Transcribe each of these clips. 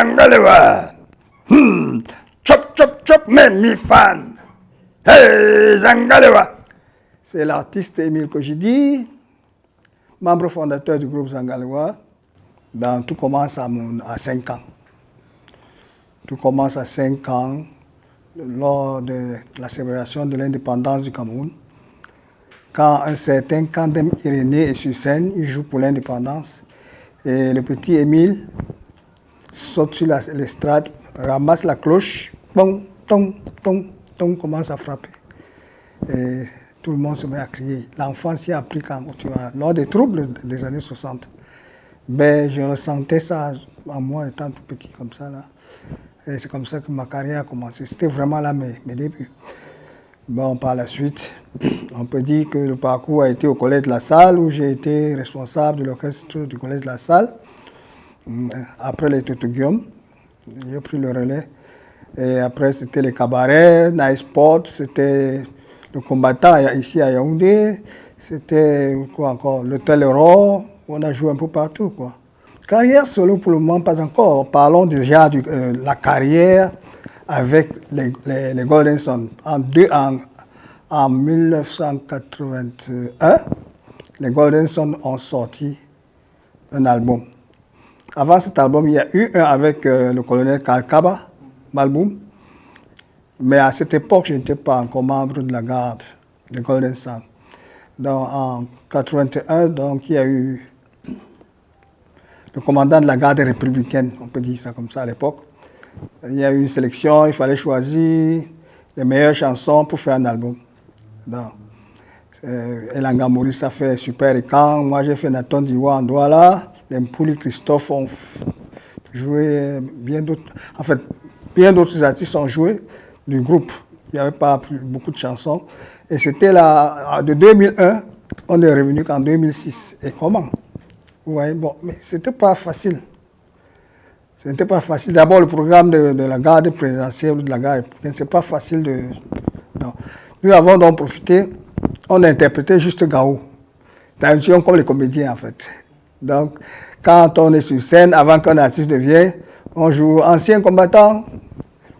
Zangalewa. Chop, chop, chop, même mi fan. Hey, Zangalewa. C'est l'artiste Émile Kojidi, membre fondateur du groupe Zangalewa. Tout commence à 5 ans. Tout commence à 5 ans, lors de la célébration de l'indépendance du Cameroun. Quand un certain Kandem Irénée est sur scène, il joue pour l'indépendance. Et le petit Émile saute sur l'estrade, ramasse la cloche, tong, tong, tong, tong, commence à frapper. Et tout le monde se met à crier. L'enfant s'y a appris lors des troubles des années 60. Ben, je ressentais ça en moi étant tout petit comme ça, là. Et c'est comme ça que ma carrière a commencé. C'était vraiment là mes débuts. Bon, par la suite, on peut dire que le parcours a été au Collège de la Salle, où j'ai été responsable de l'orchestre du Collège de la Salle. Après les Toto Guillaume, j'ai pris le relais. Et après, c'était les cabarets, Nice Sport, c'était le combattant ici à Yaoundé, c'était quoi encore, l'Hôtel Euro, on a joué un peu partout, quoi. Carrière solo pour le moment, pas encore. Parlons déjà de la carrière avec les Golden Sons. En 1981, les Golden Sons ont sorti un album. Avant cet album, il y a eu un avec le colonel Kalkaba, Malboum. Mais à cette époque, je n'étais pas encore membre de la garde des Golden Sons. Donc, en 1981, donc, il y a eu le commandant de la garde républicaine, on peut dire ça comme ça à l'époque. Il y a eu une sélection, il fallait choisir les meilleures chansons pour faire un album. Elanga Maurice a fait Super Écan, moi j'ai fait Nathan Diwa en Douala, les Mpouli Christophe ont joué, bien d'autres artistes ont joué du groupe. Il n'y avait pas beaucoup de chansons. Et c'était là, de 2001, on est revenu qu'en 2006. Et comment? Ouais, bon, mais c'était pas facile. C'était pas facile. D'abord, le programme de la garde présidentielle ou de la garde, c'est pas facile de... Non. Nous avons donc profité, on a interprété juste Gao. C'est comme les comédiens, en fait. Donc, quand on est sur scène, avant qu'un artiste ne vienne, on joue ancien combattant,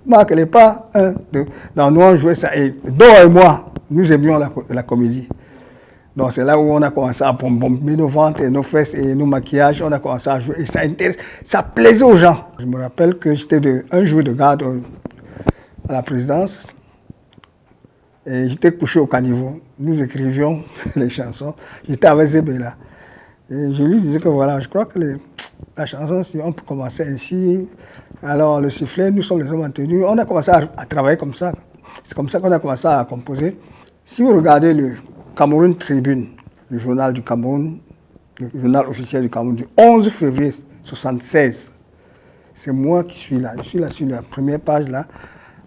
marque les pas, 1, 2. Donc, nous, on jouait ça. Et Dor et moi, nous aimions la comédie. Donc c'est là où on a commencé à bomber nos ventres et nos fesses et nos maquillages. On a commencé à jouer et ça plaisait aux gens. Je me rappelle que j'étais un jour de garde à la présidence et j'étais couché au caniveau. Nous écrivions les chansons. J'étais avec Zébéla. Et je lui disais que voilà, je crois que la chanson, si on peut commencer ainsi. Alors le sifflet, nous sommes les hommes en tenue. On a commencé à travailler comme ça. C'est comme ça qu'on a commencé à composer. Si vous regardez le Cameroun Tribune, le journal du Cameroun, le journal officiel du Cameroun du 11 février 1976. C'est moi qui suis là. Je suis là sur la première page, là,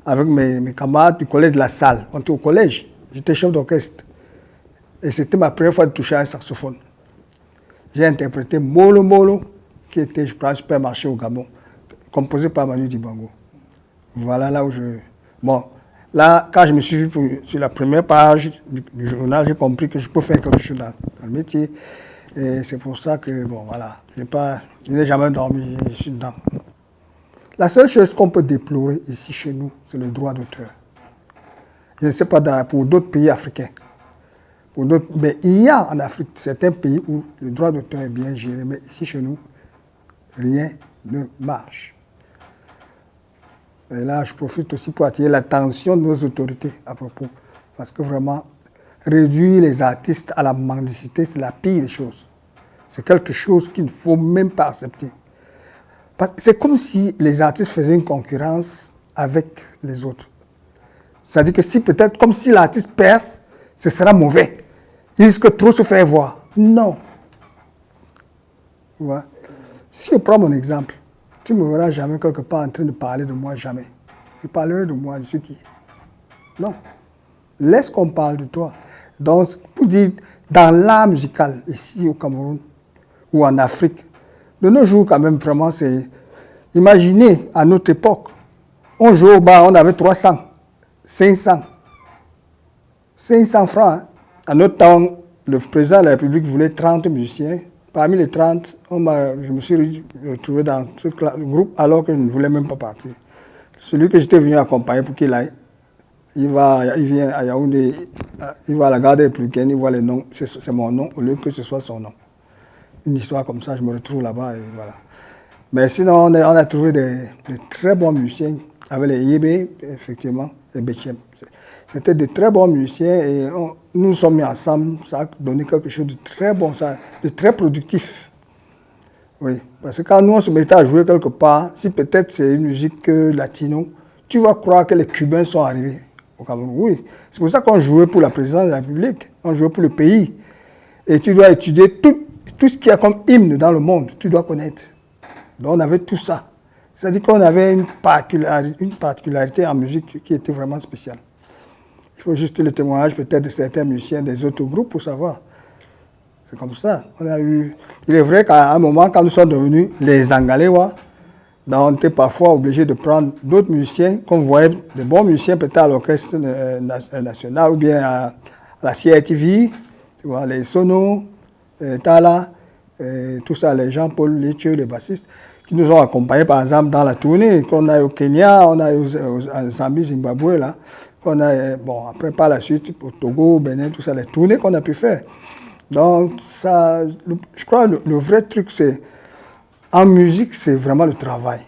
avec mes camarades du collège de la Salle. On était au collège, j'étais chef d'orchestre. Et c'était ma première fois de toucher un saxophone. J'ai interprété Molo Molo, qui était, je crois, un supermarché au Gabon, composé par Manu Dibango. Voilà là où je... Bon. Là, quand je me suis vu sur la première page du journal, j'ai compris que je peux faire quelque chose dans le métier. Et c'est pour ça que, bon, voilà, je n'ai jamais dormi, je suis dedans. La seule chose qu'on peut déplorer ici chez nous, c'est le droit d'auteur. Je ne sais pas pour d'autres pays africains. Mais il y a en Afrique certains pays où le droit d'auteur est bien géré, mais ici chez nous, rien ne marche. Et là, je profite aussi pour attirer l'attention de nos autorités à propos. Parce que vraiment, réduire les artistes à la mendicité, c'est la pire des choses. C'est quelque chose qu'il ne faut même pas accepter. C'est comme si les artistes faisaient une concurrence avec les autres. C'est-à-dire que si peut-être, comme si l'artiste perce, ce sera mauvais. Il risque de trop se faire voir. Non. Ouais. Si je prends mon exemple, tu ne me verras jamais quelque part en train de parler de moi, jamais. Je parlerai de moi, de ce qui... Non. Laisse qu'on parle de toi. Donc, pour dire, dans l'art musical, ici au Cameroun, ou en Afrique, de nos jours, quand même, vraiment, c'est... Imaginez, à notre époque, on jouait au bar, on avait 300, 500. 500 francs. Hein. À notre temps, le président de la République voulait 30 musiciens parmi les 30, je me suis retrouvé dans ce groupe alors que je ne voulais même pas partir. Celui que j'étais venu accompagner pour qu'il aille, il vient à Yaoundé, il va à la gare des Républicains, il voit les noms, c'est mon nom au lieu que ce soit son nom. Une histoire comme ça, je me retrouve là-bas et voilà. Mais sinon, on a trouvé des très bons musiciens avec les Yébé, effectivement, et Betchem. C'était de très bons musiciens et nous nous sommes mis ensemble, ça a donné quelque chose de très bon, de très productif. Oui, parce que quand nous on se mettait à jouer quelque part, si peut-être c'est une musique latino, tu vas croire que les Cubains sont arrivés au Cameroun. Oui, c'est pour ça qu'on jouait pour la présidence de la République, on jouait pour le pays. Et tu dois étudier tout ce qu'il y a comme hymne dans le monde, tu dois connaître. Donc on avait tout ça. C'est-à-dire qu'on avait une particularité en musique qui était vraiment spéciale. Il faut juste le témoignage peut-être de certains musiciens des autres groupes pour savoir. C'est comme ça. Il est vrai qu'à un moment, quand nous sommes devenus les Angalewa, on était parfois obligés de prendre d'autres musiciens, qu'on voyait des bons musiciens peut-être à l'orchestre national ou bien à la CRTV, tu vois, les Sono, Tala, tout ça, les Jean-Paul Létieux, les bassistes, qui nous ont accompagnés par exemple dans la tournée qu'on a eu au Kenya, on a eu au Zambie, Zimbabwe, là. Bon, après, par la suite, au Togo, au Bénin, tout ça, les tournées qu'on a pu faire. Donc, ça, je crois que le vrai truc, c'est, en musique, c'est vraiment le travail.